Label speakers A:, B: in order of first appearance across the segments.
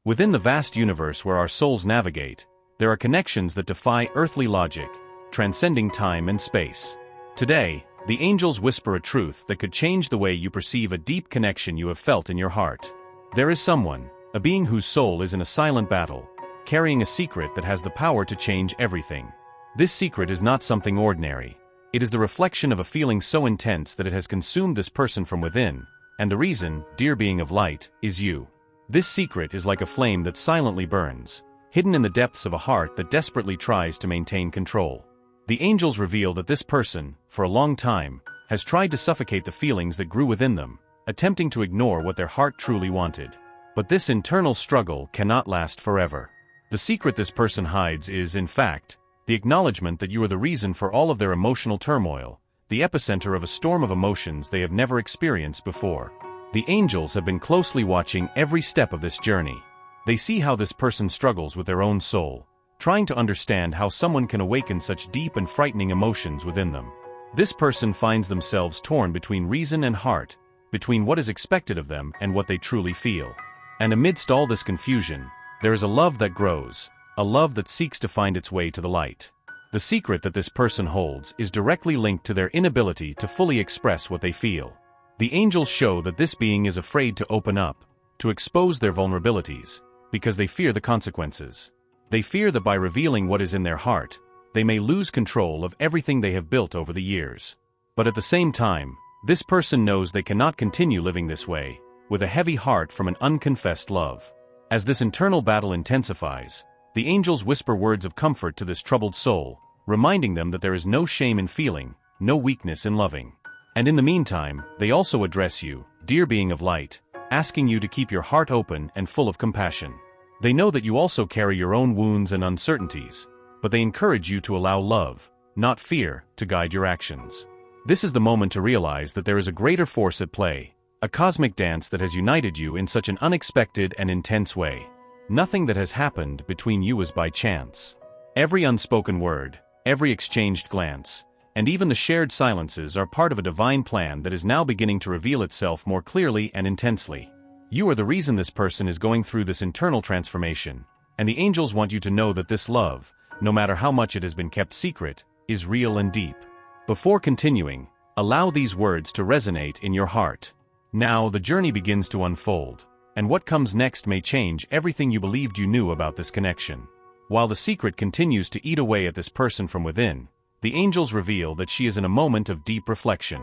A: Within the vast universe where our souls navigate, there are connections that defy earthly logic, transcending time and space. Today, the angels whisper a truth that could change the way you perceive a deep connection you have felt in your heart. There is someone, a being whose soul is in a silent battle, carrying a secret that has the power to change everything. This secret is not something ordinary. It is the reflection of a feeling so intense that it has consumed this person from within, and the reason, dear being of light, is you. This secret is like a flame that silently burns, hidden in the depths of a heart that desperately tries to maintain control. The angels reveal that this person, for a long time, has tried to suffocate the feelings that grew within them, attempting to ignore what their heart truly wanted. But this internal struggle cannot last forever. The secret this person hides is, in fact, the acknowledgement that you are the reason for all of their emotional turmoil, the epicenter of a storm of emotions they have never experienced before. The angels have been closely watching every step of this journey. They see how this person struggles with their own soul, trying to understand how someone can awaken such deep and frightening emotions within them. This person finds themselves torn between reason and heart, between what is expected of them and what they truly feel. And amidst all this confusion, there is a love that grows, a love that seeks to find its way to the light. The secret that this person holds is directly linked to their inability to fully express what they feel. The angels show that this being is afraid to open up, to expose their vulnerabilities, because they fear the consequences. They fear that by revealing what is in their heart, they may lose control of everything they have built over the years. But at the same time, this person knows they cannot continue living this way, with a heavy heart from an unconfessed love. As this internal battle intensifies, the angels whisper words of comfort to this troubled soul, reminding them that there is no shame in feeling, no weakness in loving. And in the meantime, they also address you, dear being of light, asking you to keep your heart open and full of compassion. They know that you also carry your own wounds and uncertainties, but they encourage you to allow love, not fear, to guide your actions. This is the moment to realize that there is a greater force at play, a cosmic dance that has united you in such an unexpected and intense way. Nothing that has happened between you is by chance. Every unspoken word, every exchanged glance, and even the shared silences are part of a divine plan that is now beginning to reveal itself more clearly and intensely. You are the reason this person is going through this internal transformation, and the angels want you to know that this love, no matter how much it has been kept secret, is real and deep. Before continuing, allow these words to resonate in your heart. Now the journey begins to unfold, and what comes next may change everything you believed you knew about this connection. While the secret continues to eat away at this person from within, the angels reveal that she is in a moment of deep reflection.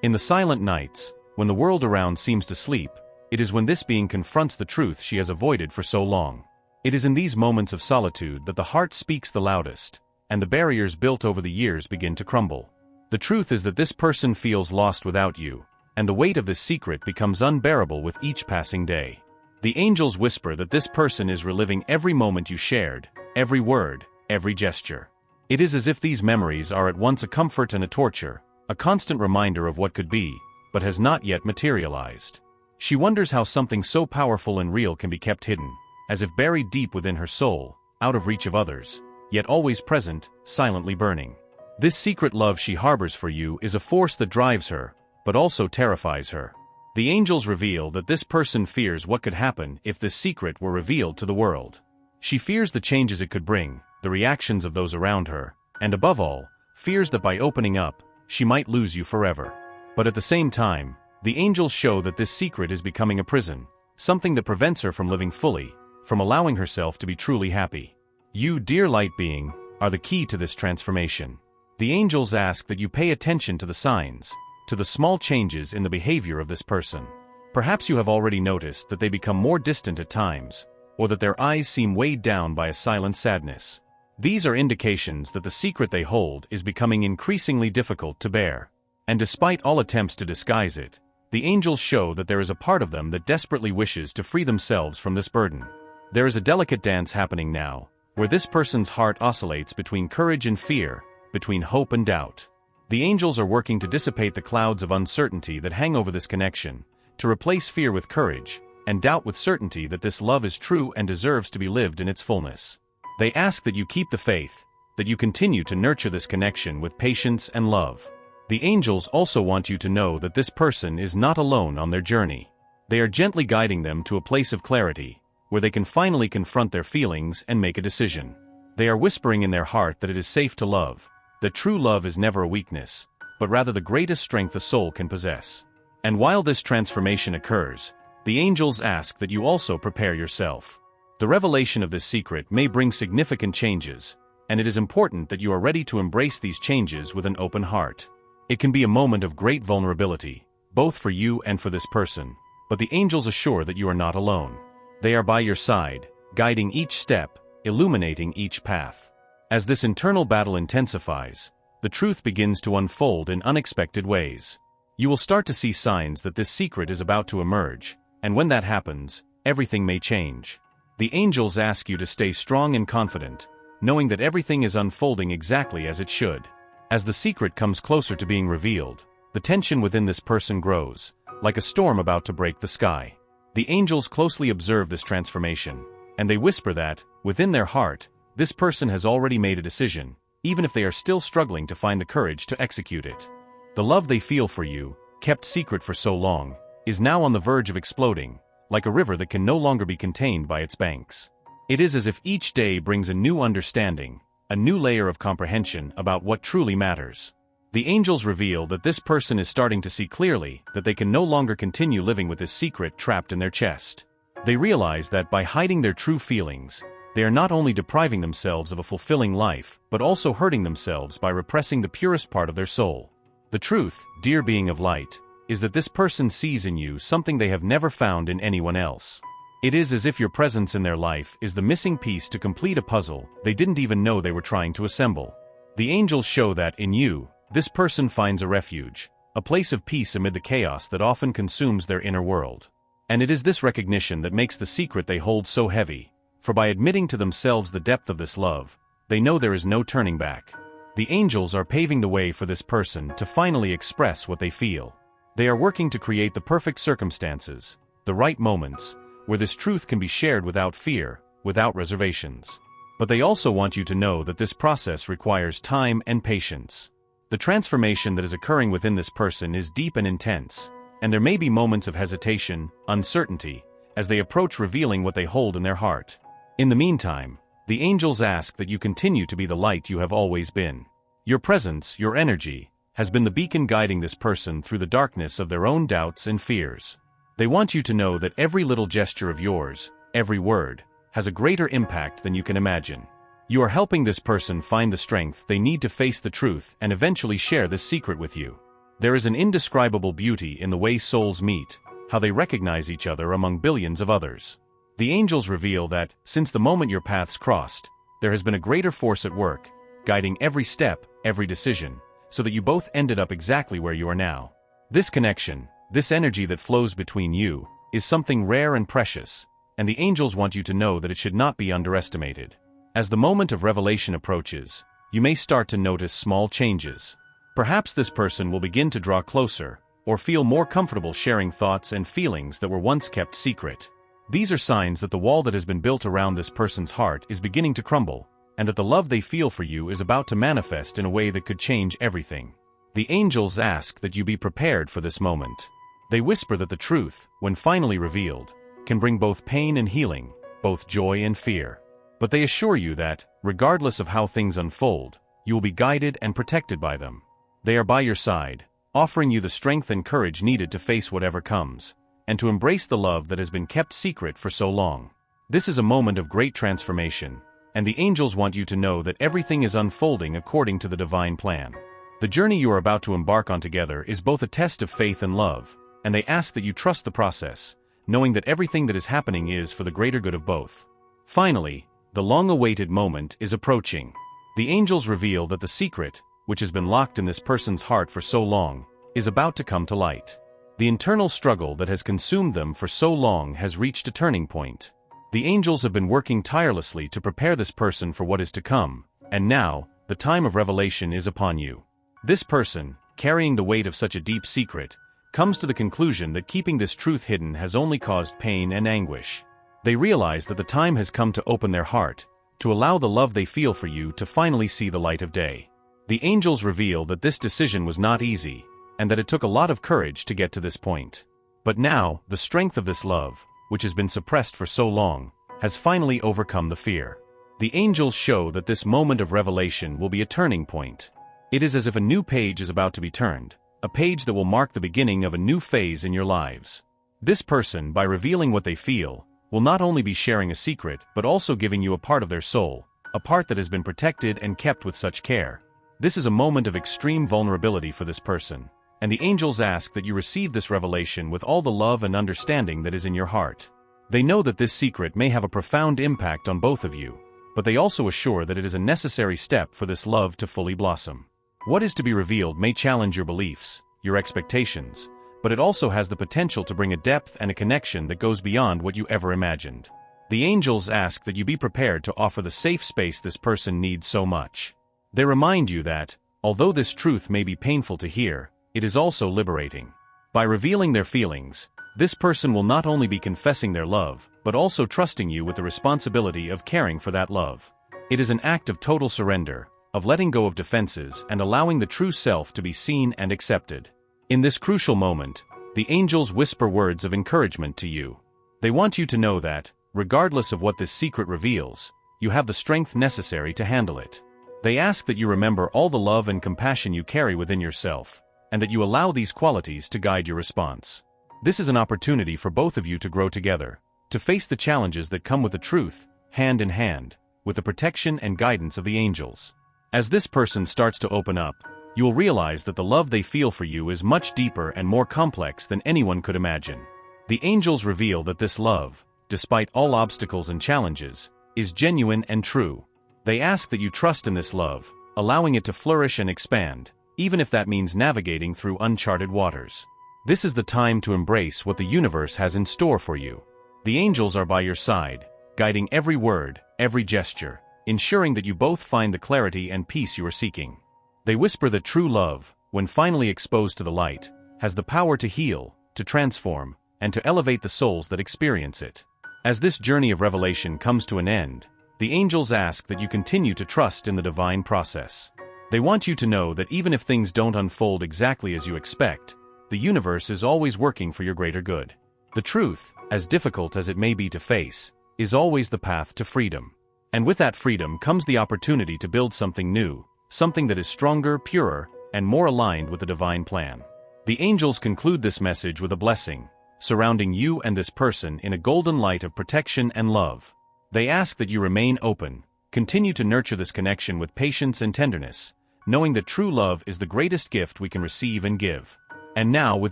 A: In the silent nights, when the world around seems to sleep, it is when this being confronts the truth she has avoided for so long. It is in these moments of solitude that the heart speaks the loudest, and the barriers built over the years begin to crumble. The truth is that this person feels lost without you, and the weight of this secret becomes unbearable with each passing day. The angels whisper that this person is reliving every moment you shared, every word, every gesture. It is as if these memories are at once a comfort and a torture, a constant reminder of what could be, but has not yet materialized. She wonders how something so powerful and real can be kept hidden, as if buried deep within her soul, out of reach of others, yet always present, silently burning. This secret love she harbors for you is a force that drives her, but also terrifies her. The angels reveal that this person fears what could happen if this secret were revealed to the world. She fears the changes it could bring, the reactions of those around her, and above all, fears that by opening up, she might lose you forever. But at the same time, the angels show that this secret is becoming a prison, something that prevents her from living fully, from allowing herself to be truly happy. You, dear light being, are the key to this transformation. The angels ask that you pay attention to the signs, to the small changes in the behavior of this person. Perhaps you have already noticed that they become more distant at times, or that their eyes seem weighed down by a silent sadness. These are indications that the secret they hold is becoming increasingly difficult to bear. And despite all attempts to disguise it, the angels show that there is a part of them that desperately wishes to free themselves from this burden. There is a delicate dance happening now, where this person's heart oscillates between courage and fear, between hope and doubt. The angels are working to dissipate the clouds of uncertainty that hang over this connection, to replace fear with courage, and doubt with certainty that this love is true and deserves to be lived in its fullness. They ask that you keep the faith, that you continue to nurture this connection with patience and love. The angels also want you to know that this person is not alone on their journey. They are gently guiding them to a place of clarity, where they can finally confront their feelings and make a decision. They are whispering in their heart that it is safe to love, that true love is never a weakness, but rather the greatest strength a soul can possess. And while this transformation occurs, the angels ask that you also prepare yourself. The revelation of this secret may bring significant changes, and it is important that you are ready to embrace these changes with an open heart. It can be a moment of great vulnerability, both for you and for this person, but the angels assure that you are not alone. They are by your side, guiding each step, illuminating each path. As this internal battle intensifies, the truth begins to unfold in unexpected ways. You will start to see signs that this secret is about to emerge, and when that happens, everything may change. The angels ask you to stay strong and confident, knowing that everything is unfolding exactly as it should. As the secret comes closer to being revealed, the tension within this person grows, like a storm about to break the sky. The angels closely observe this transformation, and they whisper that, within their heart, this person has already made a decision, even if they are still struggling to find the courage to execute it. The love they feel for you, kept secret for so long, is now on the verge of exploding, like a river that can no longer be contained by its banks. It is as if each day brings a new understanding, a new layer of comprehension about what truly matters. The angels reveal that this person is starting to see clearly that they can no longer continue living with this secret trapped in their chest. They realize that by hiding their true feelings, they are not only depriving themselves of a fulfilling life, but also hurting themselves by repressing the purest part of their soul. The truth, dear being of light, is that this person sees in you something they have never found in anyone else. It is as if your presence in their life is the missing piece to complete a puzzle they didn't even know they were trying to assemble. The angels show that, in you, this person finds a refuge, a place of peace amid the chaos that often consumes their inner world. And it is this recognition that makes the secret they hold so heavy, for by admitting to themselves the depth of this love, they know there is no turning back. The angels are paving the way for this person to finally express what they feel. They are working to create the perfect circumstances, the right moments, where this truth can be shared without fear, without reservations. But they also want you to know that this process requires time and patience. The transformation that is occurring within this person is deep and intense, and there may be moments of hesitation, uncertainty, as they approach revealing what they hold in their heart. In the meantime, the angels ask that you continue to be the light you have always been. Your presence, your energy, has been the beacon guiding this person through the darkness of their own doubts and fears. They want you to know that every little gesture of yours, every word, has a greater impact than you can imagine. You are helping this person find the strength they need to face the truth and eventually share this secret with you. There is an indescribable beauty in the way souls meet, how they recognize each other among billions of others. The angels reveal that, since the moment your paths crossed, there has been a greater force at work, guiding every step, every decision, so that you both ended up exactly where you are now. This connection, this energy that flows between you, is something rare and precious, and the angels want you to know that it should not be underestimated. As the moment of revelation approaches, you may start to notice small changes. Perhaps this person will begin to draw closer, or feel more comfortable sharing thoughts and feelings that were once kept secret. These are signs that the wall that has been built around this person's heart is beginning to crumble, and that the love they feel for you is about to manifest in a way that could change everything. The angels ask that you be prepared for this moment. They whisper that the truth, when finally revealed, can bring both pain and healing, both joy and fear. But they assure you that, regardless of how things unfold, you will be guided and protected by them. They are by your side, offering you the strength and courage needed to face whatever comes, and to embrace the love that has been kept secret for so long. This is a moment of great transformation, and the angels want you to know that everything is unfolding according to the divine plan. The journey you are about to embark on together is both a test of faith and love, and they ask that you trust the process, knowing that everything that is happening is for the greater good of both. Finally, the long-awaited moment is approaching. The angels reveal that the secret, which has been locked in this person's heart for so long, is about to come to light. The internal struggle that has consumed them for so long has reached a turning point. The angels have been working tirelessly to prepare this person for what is to come, and now, the time of revelation is upon you. This person, carrying the weight of such a deep secret, comes to the conclusion that keeping this truth hidden has only caused pain and anguish. They realize that the time has come to open their heart, to allow the love they feel for you to finally see the light of day. The angels reveal that this decision was not easy, and that it took a lot of courage to get to this point. But now, the strength of this love, which has been suppressed for so long, has finally overcome the fear. The angels show that this moment of revelation will be a turning point. It is as if a new page is about to be turned, a page that will mark the beginning of a new phase in your lives. This person, by revealing what they feel, will not only be sharing a secret but also giving you a part of their soul, a part that has been protected and kept with such care. This is a moment of extreme vulnerability for this person, and the angels ask that you receive this revelation with all the love and understanding that is in your heart. They know that this secret may have a profound impact on both of you, but they also assure that it is a necessary step for this love to fully blossom. What is to be revealed may challenge your beliefs, your expectations, but it also has the potential to bring a depth and a connection that goes beyond what you ever imagined. The angels ask that you be prepared to offer the safe space this person needs so much. They remind you that, although this truth may be painful to hear, it is also liberating. By revealing their feelings, this person will not only be confessing their love, but also trusting you with the responsibility of caring for that love. It is an act of total surrender, of letting go of defenses and allowing the true self to be seen and accepted. In this crucial moment, the angels whisper words of encouragement to you. They want you to know that, regardless of what this secret reveals, you have the strength necessary to handle it. They ask that you remember all the love and compassion you carry within yourself, and that you allow these qualities to guide your response. This is an opportunity for both of you to grow together, to face the challenges that come with the truth, hand in hand, with the protection and guidance of the angels. As this person starts to open up, you will realize that the love they feel for you is much deeper and more complex than anyone could imagine. The angels reveal that this love, despite all obstacles and challenges, is genuine and true. They ask that you trust in this love, allowing it to flourish and expand, even if that means navigating through uncharted waters. This is the time to embrace what the universe has in store for you. The angels are by your side, guiding every word, every gesture, ensuring that you both find the clarity and peace you are seeking. They whisper that true love, when finally exposed to the light, has the power to heal, to transform, and to elevate the souls that experience it. As this journey of revelation comes to an end, the angels ask that you continue to trust in the divine process. They want you to know that even if things don't unfold exactly as you expect, the universe is always working for your greater good. The truth, as difficult as it may be to face, is always the path to freedom. And with that freedom comes the opportunity to build something new, something that is stronger, purer, and more aligned with the divine plan. The angels conclude this message with a blessing, surrounding you and this person in a golden light of protection and love. They ask that you remain open, continue to nurture this connection with patience and tenderness, knowing that true love is the greatest gift we can receive and give. And now, with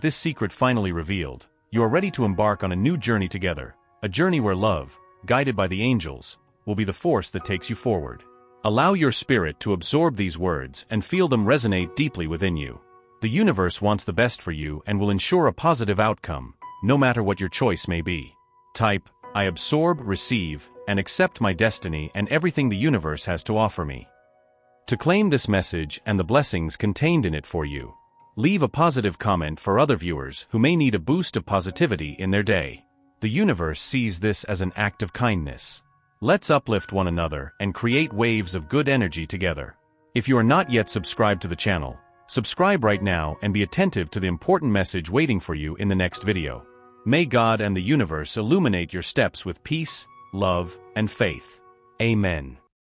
A: this secret finally revealed, you are ready to embark on a new journey together, a journey where love, guided by the angels, will be the force that takes you forward. Allow your spirit to absorb these words and feel them resonate deeply within you. The universe wants the best for you and will ensure a positive outcome, no matter what your choice may be. Type, I absorb, receive, and accept my destiny and everything the universe has to offer me. To claim this message and the blessings contained in it for you, leave a positive comment for other viewers who may need a boost of positivity in their day. The universe sees this as an act of kindness. Let's uplift one another and create waves of good energy together. If you are not yet subscribed to the channel, subscribe right now and be attentive to the important message waiting for you in the next video. May God and the universe illuminate your steps with peace, love, and faith. Amen.